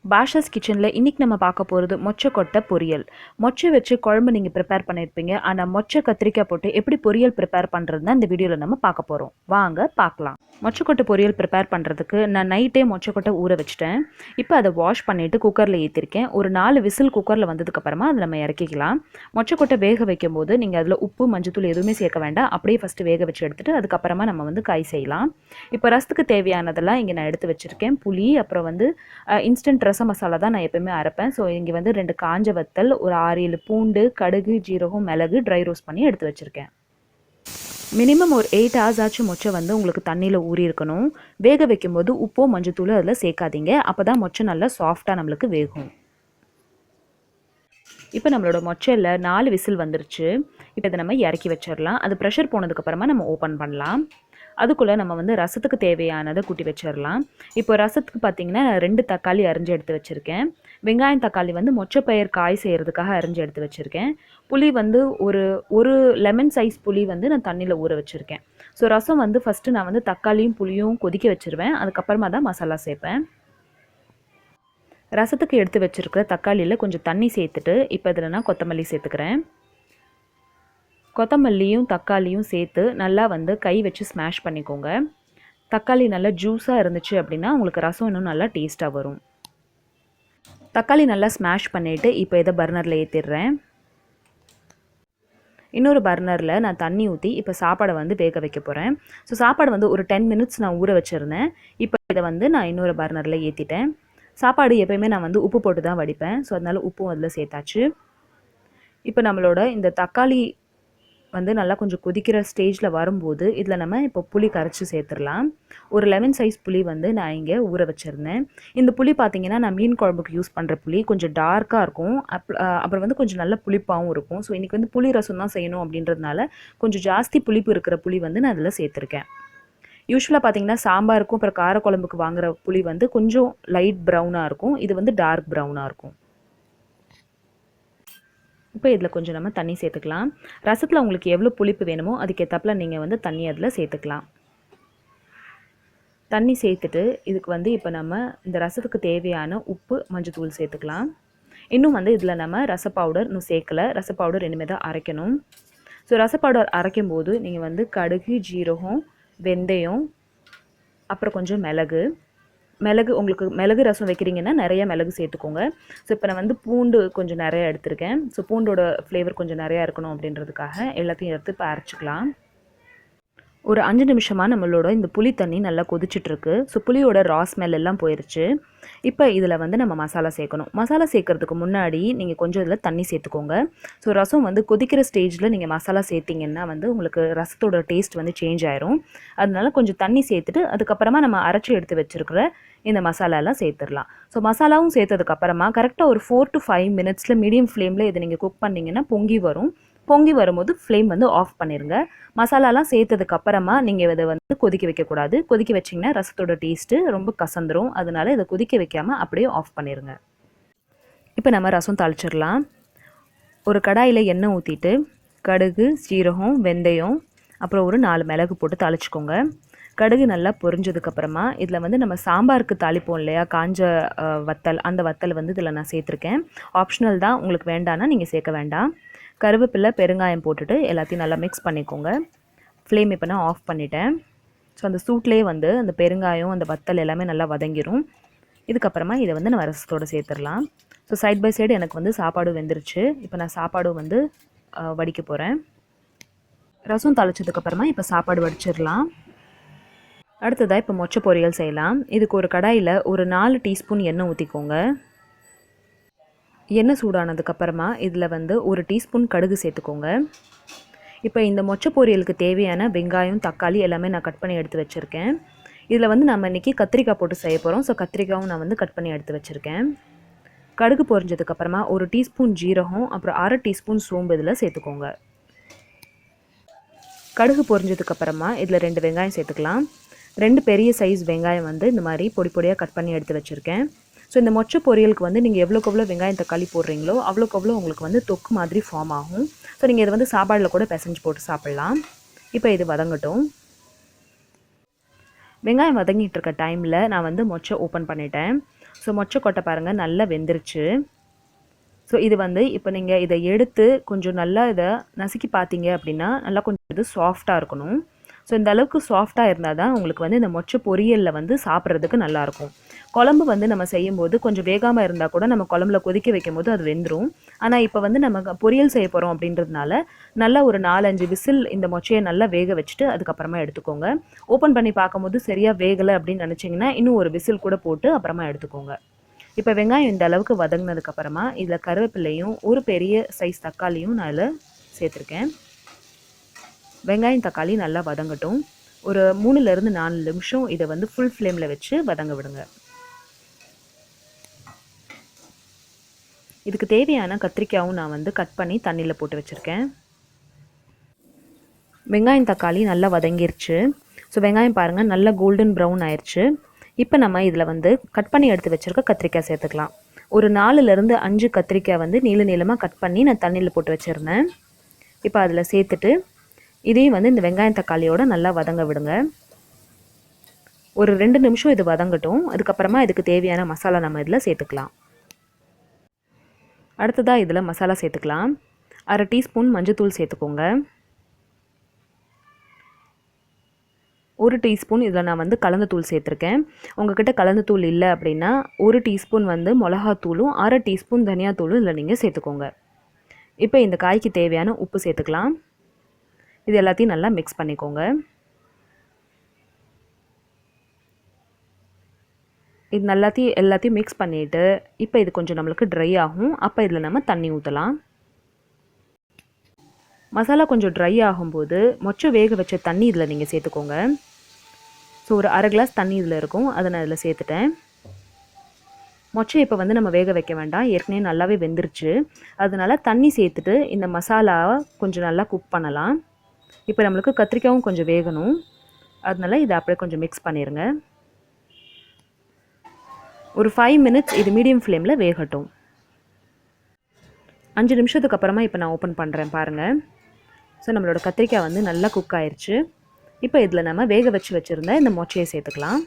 Bashas kitchenல இன்னைக்கு நம்ம பார்க்க போறது மொச்சக்கொட்டை பொரியல். மொச்சை வச்சு குழம்பு நீங்க ப்ரிப்பேர் பண்ணிருப்பீங்க. ஆனா மொச்சை கத்திரிக்காய் போட்டு எப்படி பொரியல் ப்ரிப்பேர் பண்றதுன்னு இந்த வீடியோல நம்ம பார்க்க போறோம். வாங்க பார்க்கலாம். மொச்சக்கொட்டை பொரியல் ப்ரிப்பேர் பண்றதுக்கு நான் நைட்டே மொச்சக்கொட்டை ஊற வச்சிட்டேன். இப்போ அதை வாஷ் பண்ணிட்டு குக்கர்ல ஏத்திருக்கேன். ஒரு 4 விசில் குக்கர்ல வந்ததுக்கு அப்புறமா அதை நம்ம இறக்கிக்கலாம். மொச்சக்கொட்டை வேக வைக்கும்போது நீங்க அதுல உப்பு மஞ்சத்தூள் எதுவுமே சேர்க்க வேண்டாம். அப்படியே ஃபர்ஸ்ட் வேக வச்சு எடுத்துட்டு அதுக்கப்புறமா நம்ம வந்து காய் செய்யலாம். இப்போ ரசத்துக்கு தேவையானதெல்லாம் இங்க நான் எடுத்து வச்சிருக்கேன். புளி, அப்புறம் வந்து இன்ஸ்டன்ட் ரசம் மசாலா தான் நான் எப்பவுமே அரைப்பேன். ஸோ இங்கே வந்து 2 காஞ்ச வத்தல், ஒரு 6-7 பூண்டு, கடுகு, ஜீரகம், மிளகு ட்ரை ரோஸ்ட் பண்ணி எடுத்து வச்சுருக்கேன். மினிமம் ஒரு 8 hours ஆச்சு மொச்சை வந்து உங்களுக்கு தண்ணியில் ஊறி இருக்கணும். வேக வைக்கும்போது உப்போ மஞ்சத்தூள் அதில் சேர்க்காதீங்க. அப்போ தான் மொச்சை நல்லா சாஃப்டாக நம்மளுக்கு வேகும். இப்போ நம்மளோட மொச்சையில் 4 விசில் வந்துருச்சு. இப்போ இதை நம்ம இறக்கி வச்சிடலாம். அது ப்ரெஷர் போனதுக்கப்புறமா நம்ம ஓப்பன் பண்ணலாம். அதுக்குள்ளே நம்ம வந்து ரசத்துக்கு தேவையானதை கூட்டி வச்சிடலாம். இப்போ ரசத்துக்கு பார்த்தீங்கன்னா 2 தக்காளி அரிஞ்சு எடுத்து வச்சுருக்கேன். வெங்காயம் தக்காளி வந்து மொச்சப்பயிர் காய் செய்கிறதுக்காக அரிஞ்சு எடுத்து வச்சுருக்கேன். புளி வந்து ஒரு லெமன் சைஸ் புளி வந்து நான் தண்ணியில் ஊற வச்சுருக்கேன். ஸோ ரசம் வந்து ஃபஸ்ட்டு நான் வந்து தக்காளியும் புளியும் கொதிக்க வச்சுருவேன். அதுக்கப்புறமா தான் மசாலா சேர்ப்பேன். ரசத்துக்கு எடுத்து வச்சுருக்கிற தக்காளியில் கொஞ்சம் தண்ணி சேர்த்துட்டு இப்போ இதில் நான் கொத்தமல்லி சேர்த்துக்கிறேன். கொத்தமல்லியும் தக்காளியும் சேர்த்து நல்லா வந்து கை வச்சு ஸ்மாஷ் பண்ணிக்கோங்க. தக்காளி நல்லா ஜூஸாக இருந்துச்சு அப்படின்னா உங்களுக்கு ரசம் இன்னும் நல்லா டேஸ்ட்டாக வரும். தக்காளி நல்லா ஸ்மாஷ் பண்ணிவிட்டு இப்போ இதை பர்னரில் ஏற்றிடுறேன். இன்னொரு பர்னரில் நான் தண்ணி ஊற்றி இப்போ சாப்பாடை வந்து வேக வைக்க போகிறேன். ஸோ சாப்பாடு வந்து ஒரு 10 minutes நான் ஊற வச்சுருந்தேன். இப்போ இதை வந்து நான் இன்னொரு பர்னரில் ஏற்றிட்டேன். சாப்பாடு எப்போயுமே நான் வந்து உப்பு போட்டு தான் வடிப்பேன். ஸோ அதனால் உப்பும் அதில் சேர்த்தாச்சு. இப்போ நம்மளோட இந்த தக்காளி வந்து நல்லா கொஞ்சம் கொதிக்கிற ஸ்டேஜில் வரும்போது இதில் நம்ம இப்போ புளி கரைச்சி சேர்த்துடலாம். ஒரு லெமன் சைஸ் புளி வந்து நான் இங்கே ஊற வச்சுருந்தேன். இந்த புளி பார்த்திங்கன்னா நான் மீன் குழம்புக்கு யூஸ் பண்ணுற புளி கொஞ்சம் டார்க்காக இருக்கும். அப்புறம் வந்து கொஞ்சம் நல்ல புளிப்பாகவும் இருக்கும். ஸோ இன்றைக்கி வந்து புளி ரசம் தான் செய்யணும் அப்படின்றதுனால கொஞ்சம் ஜாஸ்தி புளிப்பு இருக்கிற புளி வந்து நான் அதில் சேர்த்துருக்கேன். யூஸ்வலாக பார்த்திங்கன்னா சாம்பாருக்கும் அப்புறம் காரக்குழம்புக்கு வாங்குகிற புளி வந்து கொஞ்சம் லைட் ப்ரௌனாக இருக்கும். இது வந்து டார்க் ப்ரௌனாக இருக்கும். இப்போ இதில் கொஞ்சம் நம்ம தண்ணி சேர்த்துக்கலாம். ரசத்தில் உங்களுக்கு எவ்வளோ புளிப்பு வேணுமோ அதுக்கேற்றாப்புல நீங்கள் வந்து தண்ணி அதில் சேர்த்துக்கலாம். தண்ணி சேர்த்துட்டு இதுக்கு வந்து இப்போ நம்ம இந்த ரசத்துக்கு தேவையான உப்பு மஞ்சத்தூள் சேர்த்துக்கலாம். இன்னும் வந்து இதில் நம்ம ரச பவுடர் இன்னும் சேர்க்கலை. ரச பவுடர் இனிமேல் தான் அரைக்கணும். ஸோ ரச பவுடர் அரைக்கும் போது நீங்கள் வந்து கடுகு, ஜீரகம், வெந்தயம், அப்புறம் கொஞ்சம் மிளகு உங்களுக்கு மிளகு ரசம் வைக்கிறீங்கன்னா நிறைய மிளகு சேர்த்துக்கோங்க. ஸோ இப்போ நான் வந்து பூண்டு கொஞ்சம் நிறையா எடுத்திருக்கேன். ஸோ பூண்டோட ஃப்ளேவர் கொஞ்சம் நிறையா இருக்கணும் அப்படின்றதுக்காக எல்லாத்தையும் எடுத்து இப்போ அரைச்சிக்கலாம். ஒரு 5 நிமிஷமாக நம்மளோட இந்த புளி தண்ணி நல்லா கொதிச்சிட்ருக்கு. ஸோ புளியோட ரா ஸ்மெல் எல்லாம் போயிடுச்சு. இப்போ இதில் வந்து நம்ம மசாலா சேர்க்கணும். மசாலா சேர்க்கறதுக்கு முன்னாடி நீங்கள் கொஞ்சம் இதில் தண்ணி சேர்த்துக்கோங்க. ஸோ ரசம் வந்து கொதிக்கிற ஸ்டேஜில் நீங்கள் மசாலா சேர்த்திங்கன்னா வந்து உங்களுக்கு ரசத்தோட டேஸ்ட் வந்து சேஞ்ச் ஆயிரும். அதனால கொஞ்சம் தண்ணி சேர்த்துட்டு அதுக்கப்புறமா நம்ம அரைச்சி எடுத்து வச்சுருக்கிற இந்த மசாலாலாம் சேர்த்துடலாம். ஸோ மசாலாவும் சேர்த்ததுக்கப்புறமா கரெக்டாக ஒரு 4 to 5 minutes மீடியம் ஃப்ளேமில் இதை நீங்கள் குக் பண்ணிங்கன்னா பொங்கி வரும். பொங்கி வரும்போது ஃப்ளேம் வந்து ஆஃப் பண்ணிடுங்க. மசாலாலாம் சேர்த்ததுக்கப்புறமா நீங்கள் இதை வந்து கொதிக்க வைக்கக்கூடாது. கொதிக்க வச்சிங்கன்னா ரசத்தோட டேஸ்ட்டு ரொம்ப கசந்துரும். அதனால இதை கொதிக்க வைக்காமல் அப்படியே ஆஃப் பண்ணிடுங்க. இப்போ நம்ம ரசம் தாளிச்சிடலாம். ஒரு கடாயில் எண்ணெய் ஊற்றிட்டு கடுகு, சீரகம், வெந்தயம், அப்புறம் ஒரு 4 மிளகு போட்டு தாளிச்சிக்கோங்க. கடுகு நல்லா பொரிஞ்சதுக்கப்புறமா இதில் வந்து நம்ம சாம்பாருக்கு தாளிப்போம் இல்லையா, காஞ்ச வத்தல், அந்த வத்தல் வந்து இதில் நான் சேர்த்துருக்கேன். ஆப்ஷனல் தான், உங்களுக்கு வேண்டான்னா நீங்கள் சேர்க்க வேண்டாம். கருவேப்பிலை, பெருங்காயம் போட்டுட்டு எல்லாத்தையும் நல்லா மிக்ஸ் பண்ணிக்கோங்க. ஃப்ளேம் இப்போ நான் ஆஃப் பண்ணிட்டேன். ஸோ அந்த சூட்லேயே வந்து அந்த பெருங்காயம், அந்த வத்தல் எல்லாமே நல்லா வதங்கிடும். இதுக்கப்புறமா இதை வந்து நம்ம ரசத்தோடு சேர்த்துடலாம். ஸோ சைட் பை சைடு எனக்கு வந்து சாப்பாடும் வெந்துருச்சு. இப்போ நான் சாப்பாடும் வந்து வடிக்க போகிறேன். ரசம் தாளிச்சதுக்கப்புறமா இப்போ சாப்பாடு வடிச்சிடலாம். அடுத்ததாக இப்போ மொச்சை பொரியல் செய்யலாம். இதுக்கு ஒரு கடாயில் ஒரு 4 டீஸ்பூன் எண்ணெய் ஊற்றிக்கோங்க. எண்ணெய் சூடானதுக்கப்புறமா இதில் வந்து ஒரு டீஸ்பூன் கடுகு சேர்த்துக்கோங்க. இப்போ இந்த மொச்சை பொரியலுக்கு தேவையான வெங்காயம், தக்காளி எல்லாமே நான் கட் பண்ணி எடுத்து வச்சுருக்கேன். இதில் வந்து நம்ம இன்றைக்கி கத்திரிக்காய் போட்டு செய்ய போகிறோம். ஸோ கத்திரிக்காயும் நான் வந்து கட் பண்ணி எடுத்து வச்சுருக்கேன். கடுகு பொரிஞ்சதுக்கப்புறமா ஒரு டீஸ்பூன் ஜீரகம், அப்புறம் 1/2 டீஸ்பூன் சோம்பு இதில் சேர்த்துக்கோங்க. கடுகு பொரிஞ்சதுக்கப்புறமா இதில் 2 வெங்காயம் சேர்த்துக்கலாம். 2 பெரிய சைஸ் வெங்காயம் வந்து இந்த மாதிரி பொடி பொடியாக கட் பண்ணி எடுத்து வச்சுருக்கேன். ஸோ இந்த மொச்சை பொரியலுக்கு வந்து நீங்கள் எவ்வளோக்கு எவ்வளோ வெங்காயம் தக்காளி போடுறீங்களோ அவ்வளோக்கு எவ்வளோ உங்களுக்கு வந்து தொக்கு மாதிரி ஃபார்ம் ஆகும். ஸோ நீங்கள் இதை வந்து சாப்பாடில் கூட பிசைஞ்சு போட்டு சாப்பிட்லாம். இப்போ இது வதங்கட்டும். வெங்காயம் வதங்கிட்டு இருக்க டைமில் நான் வந்து மொச்சை ஓப்பன் பண்ணிட்டேன். ஸோ மொச்சக்கொட்டை பாருங்கள் நல்லா வெந்துருச்சு. ஸோ இது வந்து இப்போ நீங்கள் இதை எடுத்து கொஞ்சம் நல்லா இதை நசுக்கி பார்த்தீங்க அப்படின்னா நல்லா கொஞ்சம் இது சாஃப்டாக இருக்கணும். ஸோ இந்த அளவுக்கு சாஃப்டாக இருந்தால் தான் உங்களுக்கு வந்து இந்த மொச்சை பொரியலில் வந்து சாப்பிட்றதுக்கு நல்லாயிருக்கும். குழம்பு வந்து நம்ம செய்யும்போது கொஞ்சம் வேகாமல் இருந்தால் கூட நம்ம குழம்புல கொதிக்க வைக்கும் போது அது வெந்துடும். ஆனால் இப்போ வந்து நம்ம பொரியல் செய்ய போகிறோம் அப்படின்றதுனால நல்லா ஒரு 4-5 விசில் இந்த மொச்சையை நல்லா வேக வச்சுட்டு அதுக்கப்புறமா எடுத்துக்கோங்க. ஓப்பன் பண்ணி பார்க்கும்போது சரியாக வேகலை அப்படின்னு நினச்சிங்கன்னா இன்னும் ஒரு விசில் கூட போட்டு அப்புறமா எடுத்துக்கோங்க. இப்போ வெங்காயம் இந்த அளவுக்கு வதங்கினதுக்கப்புறமா இதில் கருவேப்பிலையும் ஒரு பெரிய சைஸ் தக்காளியும் நான் இதில் சேர்த்துருக்கேன். வெங்காயம் தக்காளி நல்லா வதங்கட்டும். ஒரு 3லேருந்து 4 நிமிஷம் இதை வந்து ஃபுல் ஃப்ளேமில் வச்சு வதங்க விடுங்க. இதுக்கு தேவையான கத்திரிக்காயும் நான் வந்து கட் பண்ணி தண்ணியில் போட்டு வச்சுருக்கேன். வெங்காயம் தக்காளி நல்லா வதங்கிருச்சு. ஸோ வெங்காயம் பாருங்கள் நல்லா கோல்டன் ப்ரௌன் ஆயிடுச்சு. இப்போ நம்ம இதில் வந்து கட் பண்ணி எடுத்து வச்சுருக்க கத்திரிக்காய் சேர்த்துக்கலாம். ஒரு 4லேருந்து 5 கத்திரிக்காய் வந்து நீளமாக கட் பண்ணி நான் தண்ணியில் போட்டு வச்சுருந்தேன். இப்போ அதில் சேர்த்துட்டு இதையும் வந்து இந்த வெங்காயம் தக்காளியோடு நல்லா வதங்க விடுங்க. ஒரு 2 நிமிஷம் இது வதங்கட்டும். அதுக்கப்புறமா இதுக்கு தேவையான மசாலா நம்ம இதில் சேர்த்துக்கலாம். அடுத்ததாக இதில் மசாலா சேர்த்துக்கலாம். 1/2 டீஸ்பூன் மஞ்சள்தூள் சேர்த்துக்கோங்க. 1 டீஸ்பூன் இதில் நான் வந்து கலந்த தூள் சேர்த்துருக்கேன். உங்கள்கிட்ட கலந்த தூள் இல்லை அப்படின்னா 1 டீஸ்பூன் வந்து மிளகாத்தூளும் 1/2 டீஸ்பூன் தனியாத்தூளும் இதில் நீங்கள் சேர்த்துக்கோங்க. இப்போ இந்த காய்க்கு தேவையான உப்பு சேர்த்துக்கலாம். இது எல்லாத்தையும் நல்லா மிக்ஸ் பண்ணிக்கோங்க. இது எல்லாத்தையும் மிக்ஸ் பண்ணிவிட்டு இப்போ இது கொஞ்சம் நம்மளுக்கு ட்ரை ஆகும். அப்போ இதில் நம்ம தண்ணி ஊற்றலாம். மசாலா கொஞ்சம் ட்ரை ஆகும்போது மொச்சை வேக வச்ச தண்ணி இதில் நீங்கள் சேர்த்துக்கோங்க. ஸோ ஒரு 1/2 கிளாஸ் தண்ணி இதில் இருக்கும், அதை நான் இதில் சேர்த்துட்டேன். மொச்சை இப்போ வந்து நம்ம வேக வைக்க வேண்டாம், ஏற்கனவே நல்லாவே வெந்துருச்சு. அதனால தண்ணி சேர்த்துட்டு இந்த மசாலாவை கொஞ்சம் நல்லா குக் பண்ணலாம். இப்போ நம்மளுக்கு கத்திரிக்காயும் கொஞ்சம் வேகணும், அதனால இதை அப்படியே கொஞ்சம் மிக்ஸ் பண்ணிடுங்க. ஒரு 5 மினிட்ஸ் இது மீடியம் ஃப்ளேமில் வேகட்டும். 5 நிமிஷத்துக்கு அப்புறமா இப்போ நான் ஓப்பன் பண்ணுறேன் பாருங்கள். ஸோ நம்மளோட கத்திரிக்காய் வந்து நல்லா குக் ஆயிடுச்சு. இப்போ இதில் நம்ம வேக வச்சுருந்த இந்த மொச்சையை சேர்த்துக்கலாம்.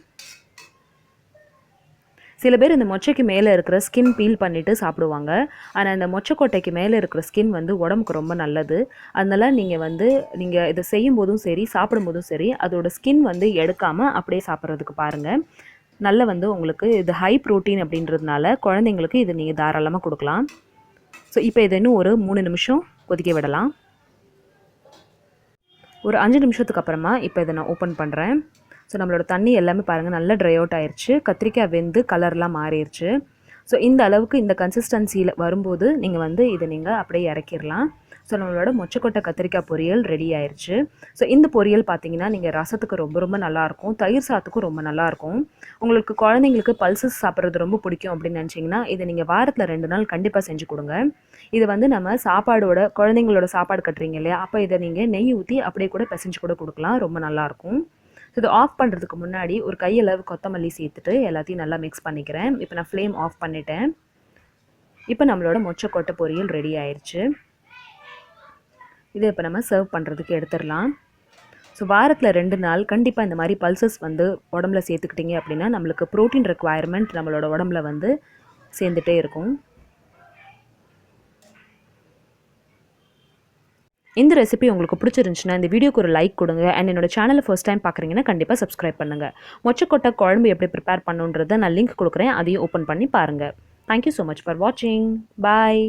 சில பேர் இந்த மொச்சைக்கு மேலே இருக்கிற ஸ்கின் பீல் பண்ணிவிட்டு சாப்பிடுவாங்க. ஆனால் இந்த மொச்சக்கொட்டைக்கு மேலே இருக்கிற ஸ்கின் வந்து உடம்புக்கு ரொம்ப நல்லது. அதனால் நீங்கள் இதை செய்யும்போதும் சரி சாப்பிடும்போதும் சரி அதோட ஸ்கின் வந்து எடுக்காமல் அப்படியே சாப்பிட்றதுக்கு பாருங்கள். நல்ல வந்து உங்களுக்கு இது ஹை ப்ரோட்டீன் அப்படின்றதுனால குழந்தைங்களுக்கு இது நீங்கள் தாராளமாக கொடுக்கலாம். ஸோ இப்போ இதை இன்னும் ஒரு 3 நிமிஷம் கொதிக்க விடலாம். ஒரு 5 நிமிஷத்துக்கு அப்புறமா இப்போ இதை நான் ஓப்பன் பண்ணுறேன். ஸோ நம்மளோட தண்ணி எல்லாமே பாருங்கள் நல்லா ட்ரை அவுட் ஆயிடுச்சு. கத்திரிக்காய் வெந்து கலர்லாம் மாறிடுச்சு. ஸோ இந்த அளவுக்கு இந்த கன்சிஸ்டன்சியில் வரும்போது இதை நீங்கள் அப்படியே இறக்கிடலாம். ஸோ நம்மளோட மொச்சக்கொட்டை கத்திரிக்காய் பொரியல் ரெடி ஆயிடுச்சு. ஸோ இந்த பொரியல் பார்த்தீங்கன்னா நீங்கள் ரசத்துக்கு ரொம்ப ரொம்ப நல்லாயிருக்கும், தயிர் சாத்துக்கும் ரொம்ப நல்லாயிருக்கும். உங்களுக்கு குழந்தைங்களுக்கு பல்சஸ் சாப்பிட்றது ரொம்ப பிடிக்கும் அப்படின்னு நினச்சிங்கன்னா இதை நீங்கள் வாரத்தில் 2 நாள் கண்டிப்பாக செஞ்சு கொடுங்க. இது வந்து நம்ம குழந்தைங்களோட சாப்பாடு கட்டுறீங்க இல்லையா, அப்போ இதை நீங்கள் நெய் ஊற்றி அப்படியே கூட பிசைஞ்சு கூட கொடுக்கலாம், ரொம்ப நல்லாயிருக்கும். ஸோ இது ஆஃப் பண்ணுறதுக்கு முன்னாடி ஒரு கையளவு கொத்தமல்லி சேர்த்துட்டு எல்லாத்தையும் நல்லா மிக்ஸ் பண்ணிக்கிறேன். இப்போ நான் ஃப்ளேம் ஆஃப் பண்ணிட்டேன். இப்போ நம்மளோட மொச்சக்கொட்டை பொரியல் ரெடி ஆயிடுச்சு. இதை இப்போ நம்ம சர்வ் பண்ணுறதுக்கு எடுத்துடலாம். ஸோ வாரத்தில் 2 நாள் கண்டிப்பாக இந்த மாதிரி பல்சஸ் வந்து உடம்புல சேர்த்துக்கிட்டிங்க அப்படின்னா நம்மளுக்கு ப்ரோட்டீன் ரெக்குவயர்மெண்ட் நம்மளோட உடம்புல வந்து சேர்ந்துட்டே இருக்கும். இந்த ரெசிபி உங்களுக்கு பிடிச்சிருந்துச்சுன்னா இந்த வீடியோக்கு ஒரு லைக் கொடுங்க. அண்ட் என்னோட சேனலை ஃபர்ஸ்ட் டைம் பார்க்குறீங்கன்னா கண்டிப்பாக சப்ஸ்கிரைப் பண்ணுங்கள். மொச்சக்கொட்டை குழம்பு எப்படி ப்ரிப்பேர் பண்ணுன்றதை நான் லிங்க் கொடுக்குறேன், அதையும் ஓப்பன் பண்ணி பாருங்கள். தேங்க்யூ ஸோ மச் ஃபார் வாட்சிங். பாய்.